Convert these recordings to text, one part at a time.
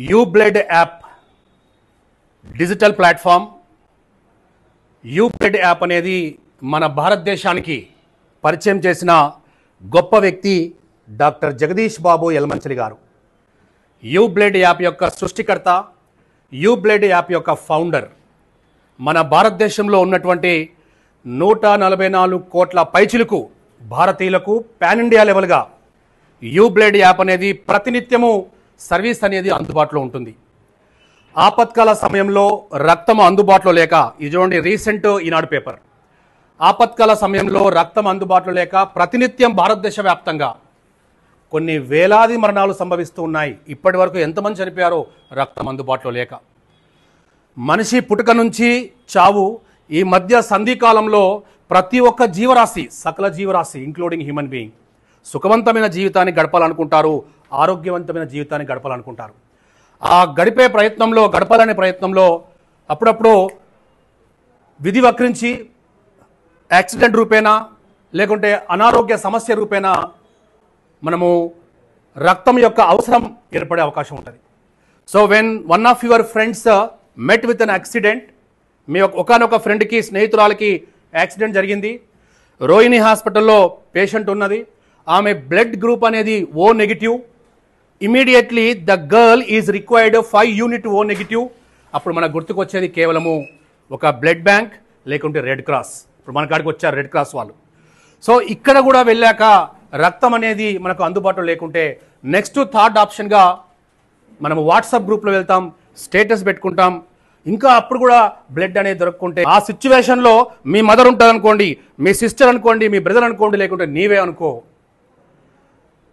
You blood app digital platform. You blood app అనేది మన భారతదేశానికి పరిచయం చేసిన గొప్ప వ్యక్తి డాక్టర్ జగదీష్ బాబు యలమంచిలి గారు. యూ బ్లడ్ యాప్ యొక్క సృష్టికర్త, యూ బ్లడ్ యాప్ యొక్క ఫౌండర్. మన భారతదేశంలో ఉన్నటువంటి 144 కోట్ల పైచిలకు భారతీయులకు పాన్ ఇండియా లెవెల్గా యూ బ్లడ్ యాప్ అనేది ప్రతినిత్యము సర్వీస్ అనేది అందుబాటులో ఉంటుంది. ఆపత్కాల సమయంలో రక్తం అందుబాటులో లేక, ఇది చూడండి రీసెంట్ ఈనాడు పేపర్, ఆపత్కాల సమయంలో రక్తం అందుబాటులో లేక ప్రతినిత్యం భారతదేశ వ్యాప్తంగా కొన్ని వేలాది మరణాలు సంభవిస్తూ ఉన్నాయి. ఇప్పటి వరకు ఎంతమంది చనిపోయారో రక్తం అందుబాటులో లేక. మనిషి పుట్టుక నుంచి చావు ఈ మధ్య సంధికాలంలో ప్రతి ఒక్క జీవరాశి, సకల జీవరాశి ఇంక్లూడింగ్ హ్యూమన్ బీయింగ్ సుఖవంతమైన జీవితాన్ని గడపాలనుకుంటారు, ఆరోగ్యవంతమైన జీవితాన్ని గడపాలనుకుంటారు. ఆ గడపాలనే ప్రయత్నంలో అప్పుడప్పుడు విధి వక్రించి యాక్సిడెంట్ రూపేణా లేకుంటే అనారోగ్య సమస్య రూపేణా మనము రక్తం యొక్క అవసరం ఏర్పడే అవకాశం ఉంటుంది. So when one of your friends met with an accident, మీ ఒకనొక ఫ్రెండ్కి, స్నేహితురాలకి యాక్సిడెంట్ జరిగింది. రోహిణి హాస్పిటల్లో పేషెంట్ ఉన్నది. ఆమె బ్లడ్ గ్రూప్ అనేది O negative. Immediately the girl is required 5 unit O negative. అప్పుడు మనకు గుర్తుకొచ్చేది కేవలము ఒక బ్లడ్ బ్యాంక్ లేకుంటే రెడ్ క్రాస్. ఇప్పుడు మన కాడికి వచ్చారు రెడ్ క్రాస్ వాళ్ళు. సో ఇక్కడ కూడా వెళ్ళాక రక్తం అనేది మనకు అందుబాటులో లేకుంటే నెక్స్ట్ థర్డ్ ఆప్షన్గా మనము వాట్సాప్ గ్రూప్లో వెళ్తాం, స్టేటస్ పెట్టుకుంటాం. ఇంకా అప్పుడు కూడా బ్లడ్ అనేది దొరకకుంటే ఆ సిచ్యువేషన్లో మీ మదర్ ఉంటుంది అనుకోండి, మీ సిస్టర్ అనుకోండి, మీ బ్రదర్ అనుకోండి, లేకుంటే నీవే అనుకో.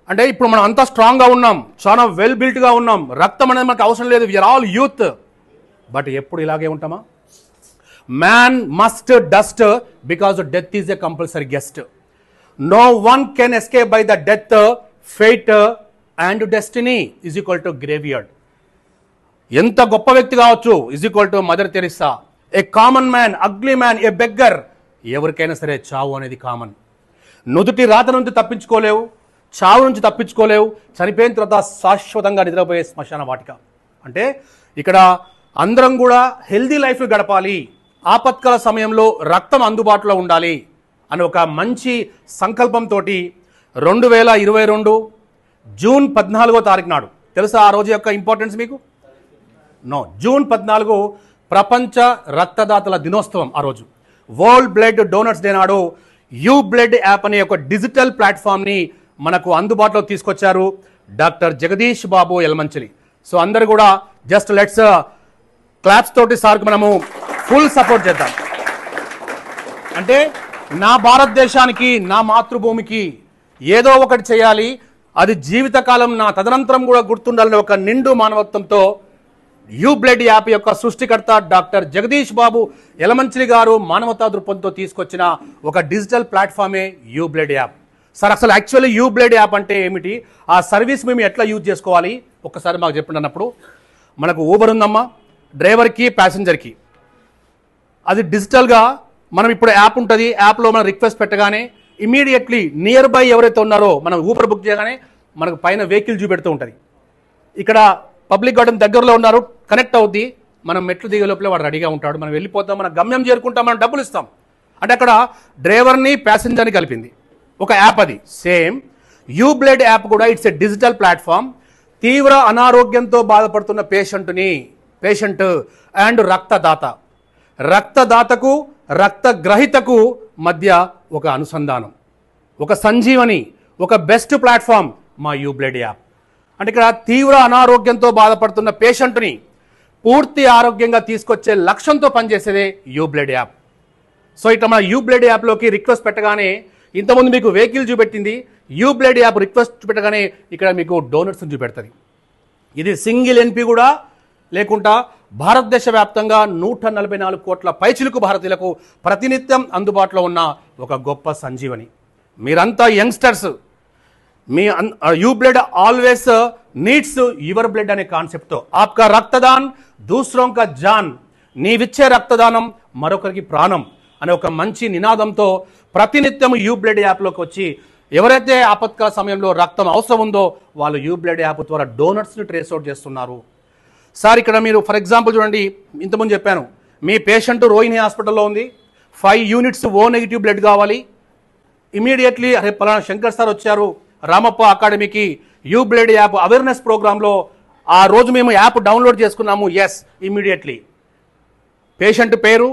అంటే ఇప్పుడు మనం అంతా స్ట్రాంగ్గా ఉన్నాం, చాలా వెల్ బిల్ట్గా ఉన్నాం, రక్తం అనేది మనకు అవసరం లేదు, వీఆర్ ఆల్ యూత్. బట్ ఎప్పుడు ఇలాగే ఉంటామా? Man must dust because death is a compulsory guest. No one can escape by the death, fate and destiny is equal to graveyard. ఎంత గొప్ప వ్యక్తి కావచ్చు, is equal to Mother Teresa. A common man, ugly man, a beggar, ఎవరికైనా సరే చావు అనేది common. నుదుటి రాత నుంచి తప్పించుకోలేవు, చావు నుంచి తప్పించుకోలేవు, చనిపోయిన తర్వాత శాశ్వతంగా నిద్రపోయే శ్మశాన వాటిక. అంటే ఇక్కడ అందరం కూడా హెల్దీ లైఫ్ గడపాలి, ఆపత్కాల సమయంలో రక్తం అందుబాటులో ఉండాలి అని ఒక మంచి సంకల్పంతో 2022 జూన్ 14వ తారీఖు నాడు, తెలుసా ఆ రోజు యొక్క ఇంపార్టెన్స్ మీకు? నో, జూన్ 14 ప్రపంచ రక్తదాతల దినోత్సవం. ఆ రోజు వరల్డ్ బ్లడ్ డోనర్స్ డే నాడు యూ బ్లడ్ యాప్ అనే ఒక డిజిటల్ ప్లాట్ఫామ్ని మనకు అందుబాటులో తీసుకొచ్చారు డాక్టర్ జగదీష్ బాబు యలమంచిలి. సో అందరు కూడా జస్ట్ లెట్స్ క్లాప్స్ తోటి సార్కి మనము ఫుల్ సపోర్ట్ చేద్దాం. అంటే నా భారతదేశానికి, నా మాతృభూమికి ఏదో ఒకటి చేయాలి, అది జీవితకాలం నా తదనంతరం కూడా గుర్తుండాలని ఒక నిండు మానవత్వంతో యూ బ్లడ్ యాప్ యొక్క సృష్టికర్త డాక్టర్ జగదీష్ బాబు యలమంచిలి గారు మానవతా దృక్పథంతో తీసుకొచ్చిన ఒక డిజిటల్ ప్లాట్ఫామే యూ బ్లడ్ యాప్. సార్ అసలు యాక్చువల్లీ యూ బ్లడ్ యాప్ అంటే ఏమిటి, ఆ సర్వీస్ మేము ఎట్లా యూజ్ చేసుకోవాలి ఒక్కసారి మాకు చెప్పండి అన్నప్పుడు, మనకు ఊబర్ ఉందమ్మా, డ్రైవర్కి ప్యాసింజర్కి. అది డిజిటల్గా మనం ఇప్పుడు యాప్ ఉంటుంది, యాప్లో మనం రిక్వెస్ట్ పెట్టగానే ఇమీడియట్లీ నియర్ బై ఎవరైతే ఉన్నారో మనం ఊబర్ బుక్ చేయగానే మనకు పైన వెహికల్ చూపెడుతూ ఉంటుంది. ఇక్కడ పబ్లిక్ గార్డెన్ దగ్గరలో ఉన్నారు, కనెక్ట్ అవుద్ది, మనం మెట్లు దిగే లోపల వాడు రెడీగా ఉంటాడు, మనం వెళ్ళిపోతాం, మన గమ్యం చేరుకుంటాం, మనం డబ్బులు ఇస్తాం. అంటే అక్కడ డ్రైవర్ని ప్యాసింజర్ని కలిపింది ఒక యాప్. అది సేమ్ యూ బ్లడ్ యాప్ కూడా ఇట్స్ ఎ డిజిటల్ ప్లాట్ఫామ్. తీవ్ర అనారోగ్యంతో బాధపడుతున్న పేషెంట్ అండ్ రక్తదాతకు రక్తగ్రహీతకు మధ్య ఒక అనుసంధానం, ఒక సంజీవని, ఒక బెస్ట్ ప్లాట్ఫామ్ మా యూ బ్లడ్ యాప్. అంటే ఇక్కడ తీవ్ర అనారోగ్యంతో బాధపడుతున్న పేషెంట్ని పూర్తి ఆరోగ్యంగా తీసుకొచ్చే లక్ష్యంతో పనిచేసేదే యూ బ్లడ్ యాప్. సో ఇట్లా మన యూ బ్లడ్ యాప్లోకి రిక్వెస్ట్ పెట్టగానే ఇంతకుముందు మీకు వెహికల్ చూపెట్టింది, యూ బ్లడ్ యాప్ రిక్వెస్ట్ చూపెట్టగానే ఇక్కడ మీకు డోనర్స్ చూపెడుతుంది. ఇది సింగిల్ ఎన్పి కూడా లేకుండా భారతదేశ వ్యాప్తంగా 144 కోట్ల పైచిలకు భారతీయులకు ప్రతినిత్యం అందుబాటులో ఉన్న ఒక గొప్ప సంజీవని. మీరంతా youngsters, me you blood always needs your blood అనే కాన్సెప్ట్తో ఆప్కా రక్తదాన్ దూసరోं का జాన్, నీవిచ్చే రక్తదానం మరొకరికి ప్రాణం అనే ఒక మంచి నినాదంతో ప్రతినిత్యం యూ బ్లడ్ యాప్లోకి వచ్చి ఎవరైతే ఆపత్కాల సమయంలో రక్తం అవసరం ఉందో వాళ్ళు యూ బ్లడ్ యాప్ ద్వారా డోనర్స్ని ట్రేస్ అవుట్ చేస్తున్నారు. సార్ ఇక్కడ మీరు ఫర్ ఎగ్జాంపుల్ చూడండి, ఇంతకుముందు చెప్పాను, మీ పేషెంట్ రోహిణి హాస్పిటల్లో ఉంది, 5 యూనిట్స్ ఓ నెగిటివ్ బ్లడ్ కావాలి. ఇమీడియట్లీ అరే పలానా శంకర్ సార్ వచ్చారు రామప్ప అకాడమీకి యూ బ్లడ్ యాప్ అవేర్నెస్ ప్రోగ్రాంలో, ఆ రోజు మేము యాప్ డౌన్లోడ్ చేసుకున్నాము. ఎస్, ఇమీడియట్లీ పేషెంట్ పేరు,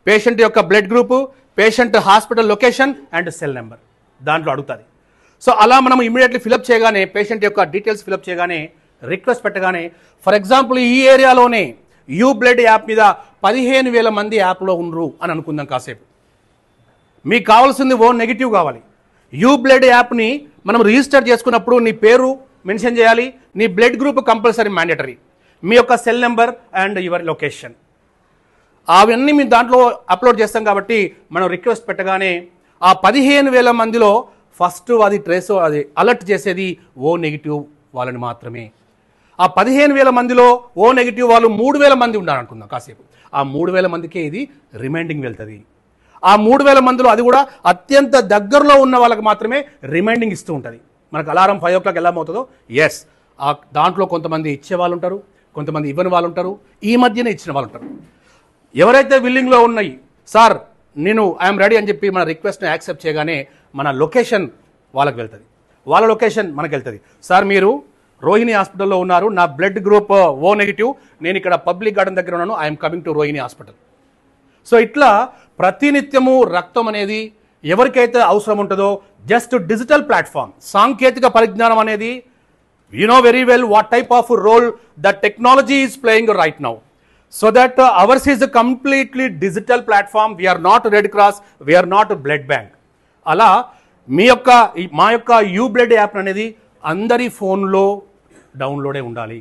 పేషెంట్ యొక్క blood group, patient hospital location and cell number దాంట్లో అడుగుతుంది. సో అలా మనం ఇమీడియట్లీ ఫిలప్ చేయగానే, పేషెంట్ యొక్క డీటెయిల్స్ ఫిలప్ చేయగానే, రిక్వెస్ట్ పెట్టగానే, ఫర్ ఎగ్జాంపుల్ ఈ ఏరియాలోనే యూ బ్లడ్ యాప్ మీద 15,000 మంది యాప్లో ఉండరు అని అనుకుందాం కాసేపు. మీకు కావాల్సింది ఓ నెగిటివ్ కావాలి. యూ బ్లడ్ యాప్ని మనం రిజిస్టర్ చేసుకున్నప్పుడు నీ పేరు మెన్షన్ చేయాలి, నీ బ్లడ్ గ్రూప్ కంపల్సరీ మ్యాండేటరీ, మీ యొక్క cell number and your location, అవన్నీ మీ దాంట్లో అప్లోడ్ చేస్తాం. కాబట్టి మనం రిక్వెస్ట్ పెట్టగానే ఆ 15,000 మందిలో ఫస్ట్ అది అలర్ట్ చేసేది ఓ నెగిటివ్ వాళ్ళని మాత్రమే. ఆ 15,000 మందిలో ఓ నెగిటివ్ వాళ్ళు 3,000 మంది ఉండాలనుకుందాం కాసేపు. ఆ 3,000 మందికే ఇది రిమైండింగ్ వెళ్తుంది. ఆ 3,000 మందిలో అది కూడా అత్యంత దగ్గరలో ఉన్న వాళ్ళకి మాత్రమే రిమైండింగ్ ఇస్తూ ఉంటుంది. మనకు అలారం 5 o'clock ఎలా అవుతుందో, ఎస్, ఆ దాంట్లో కొంతమంది ఇచ్చే వాళ్ళు ఉంటారు, కొంతమంది ఇవ్వని వాళ్ళు ఉంటారు, ఈ మధ్యనే ఇచ్చిన వాళ్ళు ఉంటారు. ఎవరైతే విల్లింగ్లో ఉన్నాయి, సార్ నేను ఐఎమ్ రెడీ అని చెప్పి మన రిక్వెస్ట్ని యాక్సెప్ట్ చేయగానే మన లొకేషన్ వాళ్ళకి వెళ్తుంది, వాళ్ళ లొకేషన్ మనకు వెళ్తుంది. సార్ మీరు రోహిణి హాస్పిటల్లో ఉన్నారు, నా బ్లడ్ గ్రూప్ ఓ నెగిటివ్, నేను ఇక్కడ పబ్లిక్ గార్డెన్ దగ్గర ఉన్నాను, I'm coming to Rohini hospital. So ఇట్లా ప్రతినిత్యము రక్తం అనేది ఎవరికైతే అవసరం ఉంటుందో, జస్ట్ డిజిటల్ ప్లాట్ఫామ్, సాంకేతిక పరిజ్ఞానం అనేది, you know very well what type of role the technology is playing right now. So that ours is a completely digital platform. We are not Red Cross, we are not blood bank. అలా మా యొక్క you blood app అనేది అందరి ఫోన్లో డౌన్లోడే ఉండాలి.